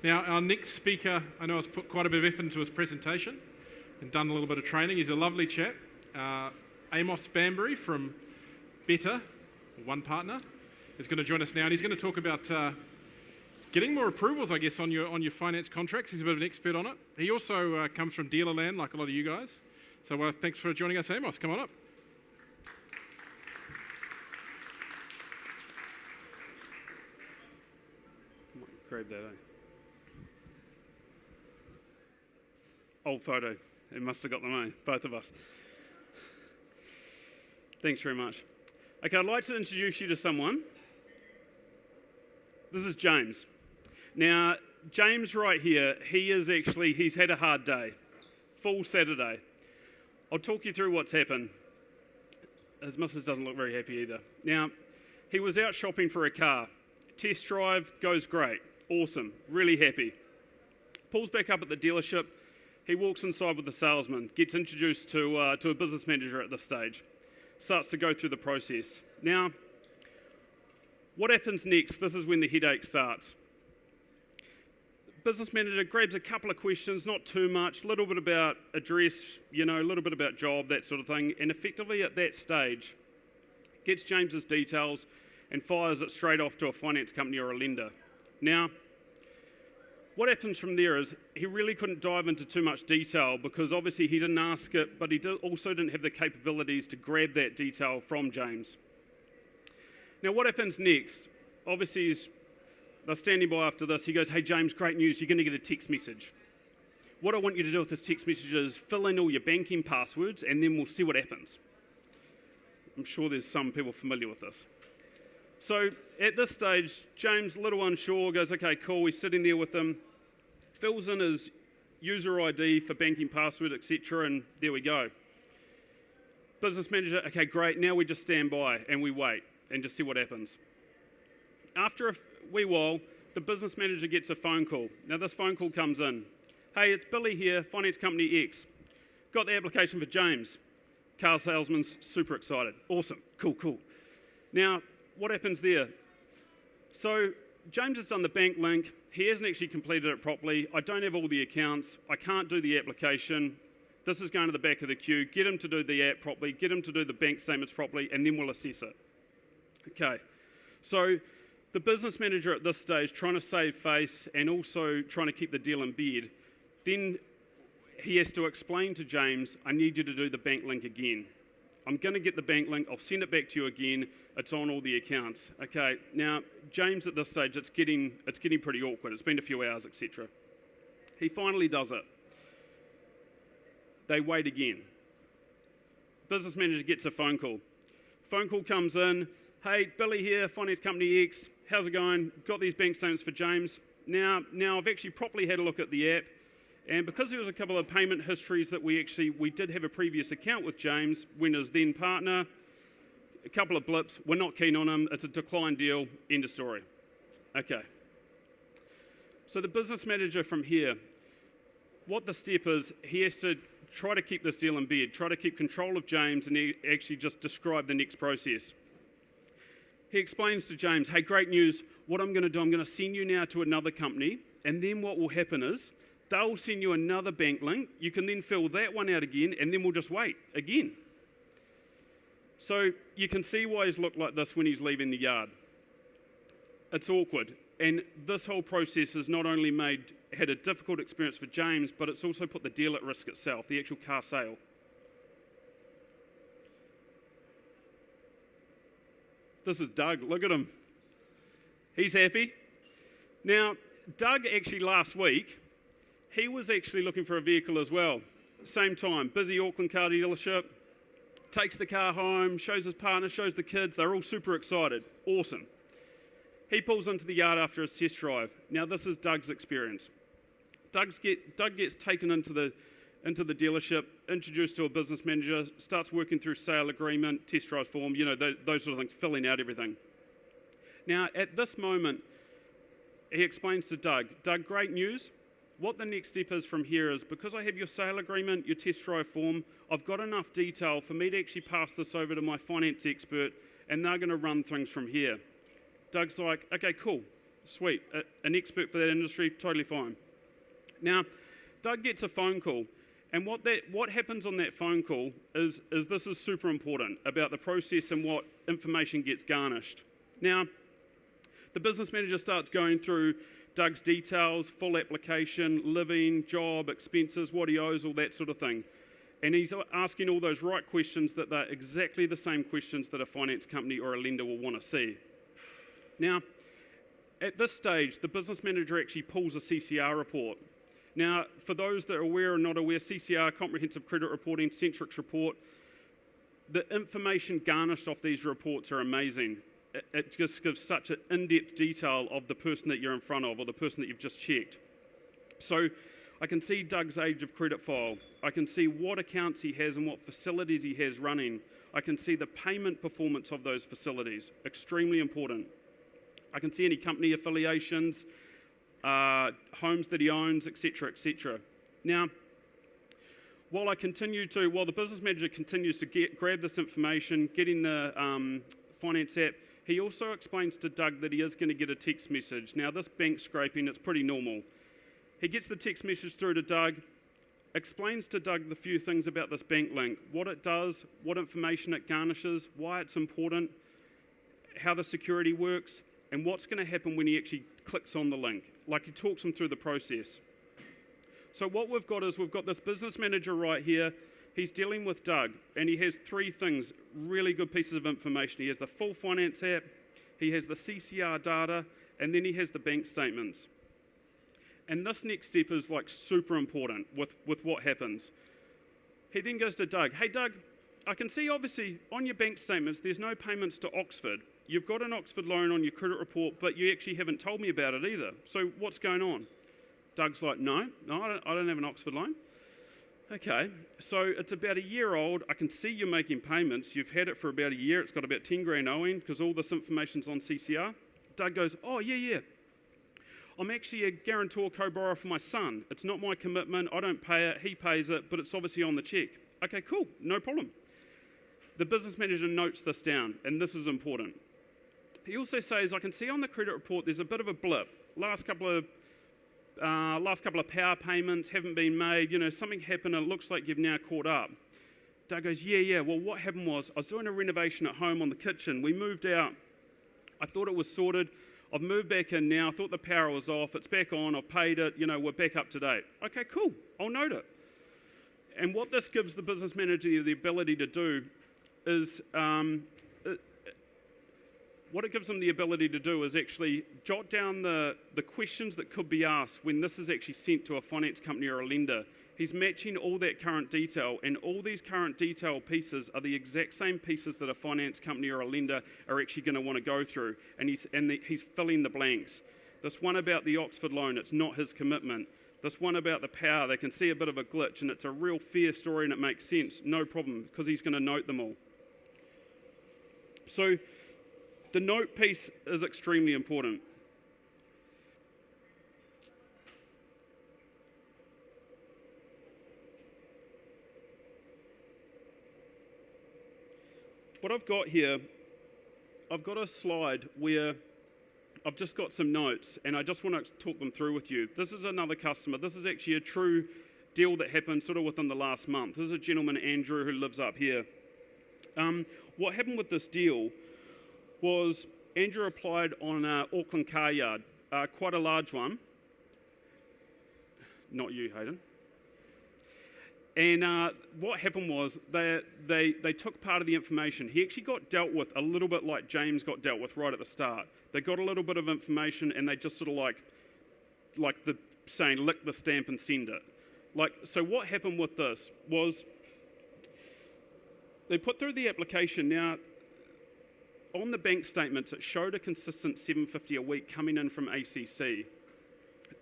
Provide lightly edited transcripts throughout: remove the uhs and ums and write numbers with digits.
Now, our next speaker, I know has put quite a bit of effort into his presentation and done a little bit of training. He's a lovely chap. Amos Banbury from Better, One Partner, is going to join us now, and he's going to talk about getting more approvals, I guess, on your finance contracts. He's a bit of an expert on it. He also comes from Dealerland, like a lot of you guys. So thanks for joining us, Amos. Come on up. Grab that, eh? Old photo. It must have got them, eh? Both of us. Thanks very much. Okay, I'd like to introduce you to someone. This is James. Now, James right here, he's had a hard day. Full Saturday. I'll talk you through what's happened. His missus doesn't look very happy either. Now, he was out shopping for a car. Test drive goes great. Awesome. Really happy. Pulls back up at the dealership. He walks inside with the salesman, gets introduced to a business manager at this stage, starts to go through the process. Now, what happens next? This is when the headache starts. Business manager grabs a couple of questions, not too much, a little bit about address, a little bit about job, that sort of thing, and effectively at that stage, gets James's details and fires it straight off to a finance company or a lender. Now, what happens from there is he really couldn't dive into too much detail because obviously he didn't ask it, but he also didn't have the capabilities to grab that detail from James. Now, what happens next? Obviously, they're standing by after this. He goes, "Hey, James, great news. You're going to get a text message. What I want you to do with this text message is fill in all your banking passwords and then we'll see what happens." I'm sure there's some people familiar with this. So at this stage, James, a little unsure, goes, "Okay, cool." He's sitting there with them, fills in his user ID for banking password, etc., and there we go. Business manager, "Okay, great. Now we just stand by and we wait and just see what happens." After a wee while, the business manager gets a phone call. Now this phone call comes in. "Hey, it's Billy here, Finance Company X. Got the application for James." Car salesman's super excited. "Awesome, cool. Now, what happens there? So James has done the bank link. He hasn't actually completed it properly. I don't have all the accounts. I can't do the application. This is going to the back of the queue. Get him to do the app properly. Get him to do the bank statements properly, and then we'll assess it." Okay, so the business manager at this stage, trying to save face and also trying to keep the deal in bed, then he has to explain to James, "I need you to do the bank link again. I'm going to get the bank link. I'll send it back to you again. It's on all the accounts." Okay, now, James at this stage, it's getting pretty awkward. It's been a few hours, etc. He finally does it. They wait again. Business manager gets a phone call. Phone call comes in. "Hey, Billy here, Finance Company X. How's it going? Got these bank statements for James. Now I've actually properly had a look at the app. And because there was a couple of payment histories that we did have a previous account with James when his then partner, a couple of blips, we're not keen on him, it's a decline deal, end of story." Okay. So the business manager from here, what the step is, he has to try to keep this deal in bed, try to keep control of James and actually just describe the next process. He explains to James, "Hey, great news, what I'm going to do, I'm going to send you now to another company, and then what will happen is, they'll send you another bank link. You can then fill that one out again, and then we'll just wait again." So you can see why he's looked like this when he's leaving the yard. It's awkward. And this whole process has not only had a difficult experience for James, but it's also put the deal at risk itself, the actual car sale. This is Doug. Look at him. He's happy. Now, Doug actually last week, he was actually looking for a vehicle as well. Same time, busy Auckland car dealership, takes the car home, shows his partner, shows the kids, they're all super excited. Awesome. He pulls into the yard after his test drive. Now this is Doug's experience. Doug gets taken into the dealership, introduced to a business manager, starts working through sale agreement, test drive form, those sort of things, filling out everything. Now at this moment, he explains to Doug, great news. What the next step is from here is, because I have your sale agreement, your test drive form, I've got enough detail for me to actually pass this over to my finance expert, and they're going to run things from here. Doug's like, "Okay, cool. Sweet. An expert for that industry, totally fine. Now, Doug gets a phone call, and what happens on that phone call is this is super important about the process and what information gets garnished. Now, the business manager starts going through Doug's details, full application, living, job, expenses, what he owes, all that sort of thing. And he's asking all those right questions that they're exactly the same questions that a finance company or a lender will want to see. Now, at this stage, the business manager actually pulls a CCR report. Now, for those that are aware or not aware, CCR, Comprehensive Credit Reporting, Centrix Report, the information garnished off these reports are amazing. It just gives such an in-depth detail of the person that you're in front of or the person that you've just checked. So I can see Doug's age of credit file. I can see what accounts he has and what facilities he has running. I can see the payment performance of those facilities. Extremely important. I can see any company affiliations, homes that he owns, etc., etc. Now, while the business manager continues to grab this information, getting the finance app, he also explains to Doug that he is going to get a text message. Now, this bank scraping, it's pretty normal. He gets the text message through to Doug, explains to Doug the few things about this bank link, what it does, what information it garnishes, why it's important, how the security works, and what's going to happen when he actually clicks on the link. Like, he talks him through the process. So what we've got is we've got this business manager right here. He's dealing with Doug, and he has three things, really good pieces of information. He has the full finance app, he has the CCR data, and then he has the bank statements. And this next step is like super important with what happens. He then goes to Doug. Hey, Doug, I can see obviously on your bank statements there's no payments to Oxford. You've got an Oxford loan on your credit report, but you actually haven't told me about it either. So what's going on? Doug's like, no, I don't have an Oxford loan. Okay, so it's about a year old. I can see you're making payments. You've had it for about a year. It's got about 10 grand owing because all this information's on CCR. Doug goes, oh, yeah. I'm actually a guarantor co-borrower for my son. It's not my commitment. I don't pay it. He pays it, but it's obviously on the cheque. Okay, cool. No problem. The business manager notes this down, and this is important. He also says, I can see on the credit report there's a bit of a blip. Last couple of power payments haven't been made. You know, something happened and it looks like you've now caught up. Doug goes, yeah. Well, what happened was I was doing a renovation at home on the kitchen. We moved out. I thought it was sorted. I've moved back in now. I thought the power was off. It's back on. I've paid it. You know, we're back up to date. Okay, cool. I'll note it. And what this gives the business manager the ability to do is actually jot down the questions that could be asked when this is actually sent to a finance company or a lender. He's matching all that current detail, and all these current detail pieces are the exact same pieces that a finance company or a lender are actually going to want to go through, and he's filling the blanks. This one about the Oxford loan, it's not his commitment. This one about the power, they can see a bit of a glitch, and it's a real fair story and it makes sense, no problem, because he's going to note them all. So the note piece is extremely important. What I've got here, I've got a slide where I've just got some notes and I just want to talk them through with you. This is another customer. This is actually a true deal that happened sort of within the last month. This is a gentleman, Andrew, who lives up here. What happened with this deal was Andrew applied on Auckland car yard, quite a large one. Not you, Hayden. And what happened was they took part of the information. He actually got dealt with a little bit like James got dealt with right at the start. They got a little bit of information and they just sort of like the saying, lick the stamp and send it. So what happened with this was they put through the application. Now, on the bank statements, it showed a consistent $750 a week coming in from ACC.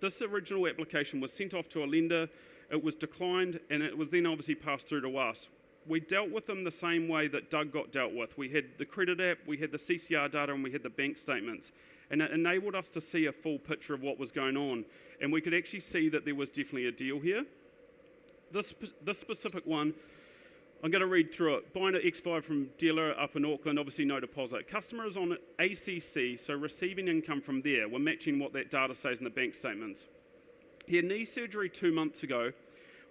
This original application was sent off to a lender. It was declined, and it was then obviously passed through to us. We dealt with them the same way that Doug got dealt with. We had the credit app, we had the CCR data, and we had the bank statements. And it enabled us to see a full picture of what was going on. And we could actually see that there was definitely a deal here. This specific one, I'm going to read through it. Buying an X5 from dealer up in Auckland, obviously no deposit. Customer is on ACC, so receiving income from there. We're matching what that data says in the bank statements. He had knee surgery 2 months ago.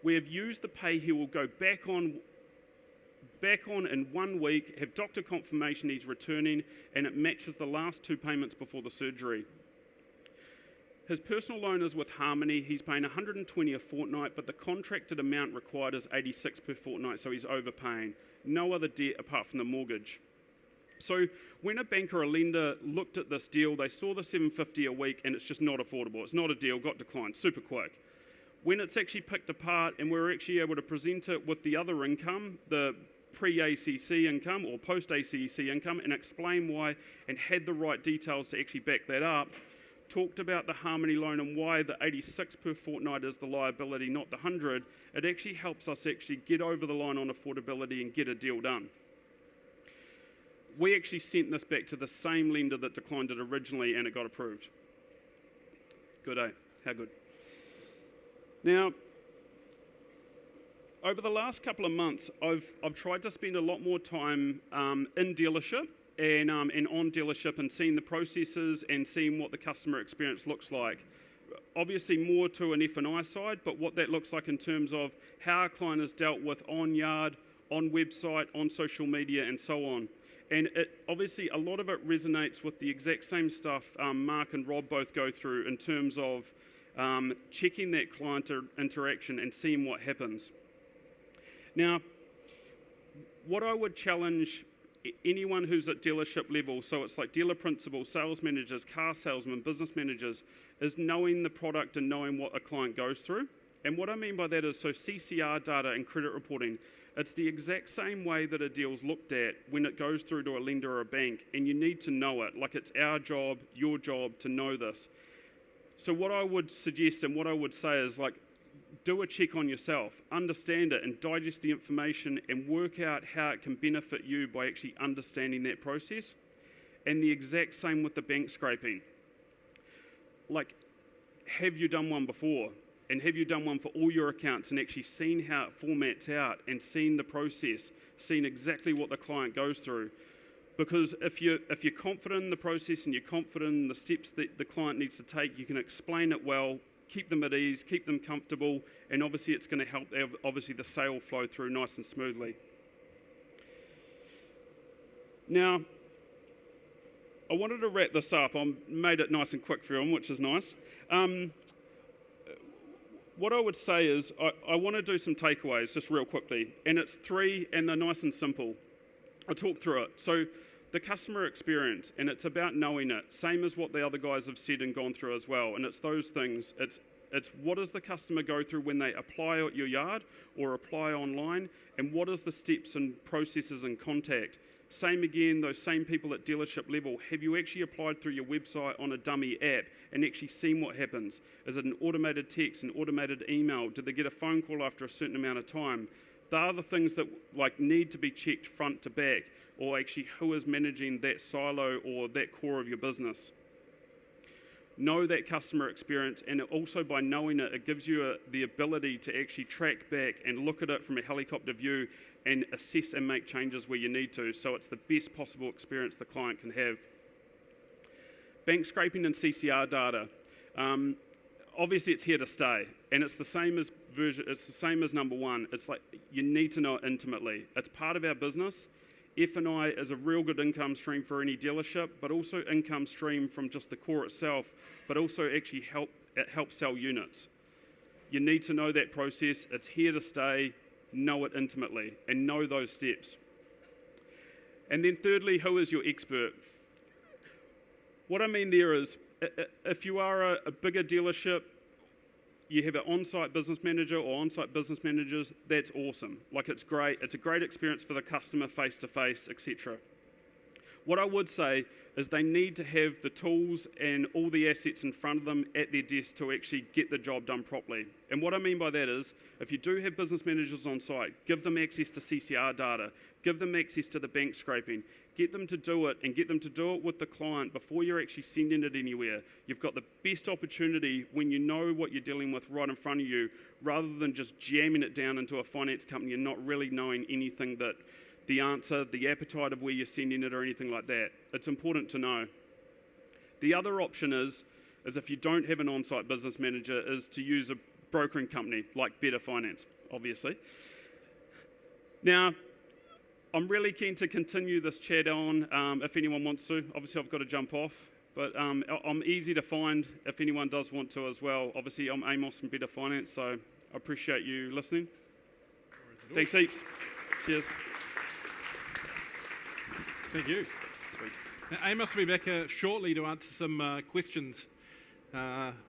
We have used the pay he will go back on in 1 week, have doctor confirmation he's returning, and it matches the last 2 payments before the surgery. His personal loan is with Harmony. He's paying $120 a fortnight, but the contracted amount required is $86 per fortnight, so he's overpaying. No other debt apart from the mortgage. So when a bank or a lender looked at this deal, they saw the $750 a week, and it's just not affordable. It's not a deal, got declined super quick. When it's actually picked apart and we're actually able to present it with the other income, the pre-ACC income or post-ACC income, and explain why and had the right details to actually back that up, talked about the Harmony loan and why the 86 per fortnight is the liability, not the 100, it actually helps us actually get over the line on affordability and get a deal done. We actually sent this back to the same lender that declined it originally and it got approved. Good, eh? How good? Now, over the last couple of months, I've tried to spend a lot more time in dealership and on dealership and seeing the processes and seeing what the customer experience looks like. Obviously more to an F&I side, but what that looks like in terms of how a client is dealt with on yard, on website, on social media, and so on. And obviously a lot of it resonates with the exact same stuff Mark and Rob both go through in terms of checking that client interaction and seeing what happens. Now, what I would challenge anyone who's at dealership level, so it's like dealer principals, sales managers, car salesmen, business managers, is knowing the product and knowing what a client goes through. And what I mean by that is, so CCR data and credit reporting, it's the exact same way that a deal's looked at when it goes through to a lender or a bank, and you need to know it. Like it's our job, your job to know this. So what I would suggest and what I would say is like, do a check on yourself, understand it and digest the information and work out how it can benefit you by actually understanding that process. And the exact same with the bank scraping. Like, have you done one before? And have you done one for all your accounts and actually seen how it formats out and seen the process, seen exactly what the client goes through? Because if you're confident in the process and you're confident in the steps that the client needs to take, you can explain it well, keep them at ease, keep them comfortable, and obviously it's going to help obviously the sale flow through nice and smoothly. Now, I wanted to wrap this up. I made it nice and quick for everyone, which is nice. What I would say is I want to do some takeaways just real quickly, and it's 3 and they're nice and simple. I'll talk through it. So the customer experience, and it's about knowing it, same as what the other guys have said and gone through as well, and it's those things. It's what does the customer go through when they apply at your yard or apply online, and what is the steps and processes and contact. Same again, those same people at dealership level, have you actually applied through your website on a dummy app and actually seen what happens? Is it an automated text, an automated email? Did they get a phone call after a certain amount of time? They are the things that like need to be checked front to back, or actually who is managing that silo or that core of your business. Know that customer experience, and also by knowing it, it gives you the ability to actually track back and look at it from a helicopter view and assess and make changes where you need to, so it's the best possible experience the client can have. Bank scraping and CCR data. Obviously it's here to stay, and it's the same as number 1. It's like you need to know it intimately. It's part of our business. F&I is a real good income stream for any dealership, but also income stream from just the core itself, but also actually help sell units. You need to know that process. It's here to stay. Know it intimately and know those steps. And then thirdly, who is your expert? What I mean there is, if you are a bigger dealership, you have an on-site business manager or on-site business managers, that's awesome. Like it's great. It's a great experience for the customer face-to-face, etc. What I would say is they need to have the tools and all the assets in front of them at their desk to actually get the job done properly. And what I mean by that is, if you do have business managers on site, give them access to CCR data, give them access to the bank scraping, get them to do it, and get them to do it with the client before you're actually sending it anywhere. You've got the best opportunity when you know what you're dealing with right in front of you, rather than just jamming it down into a finance company and not really knowing anything that the answer, the appetite of where you're sending it or anything like that. It's important to know. The other option is if you don't have an on-site business manager, is to use a brokering company like Better Finance, obviously. Now, I'm really keen to continue this chat on if anyone wants to. Obviously, I've got to jump off, but I'm easy to find if anyone does want to as well. Obviously, I'm Amos from Better Finance, so I appreciate you listening. Thanks heaps. Cheers. Thank you. Sweet. Now, Amos will be back shortly to answer some questions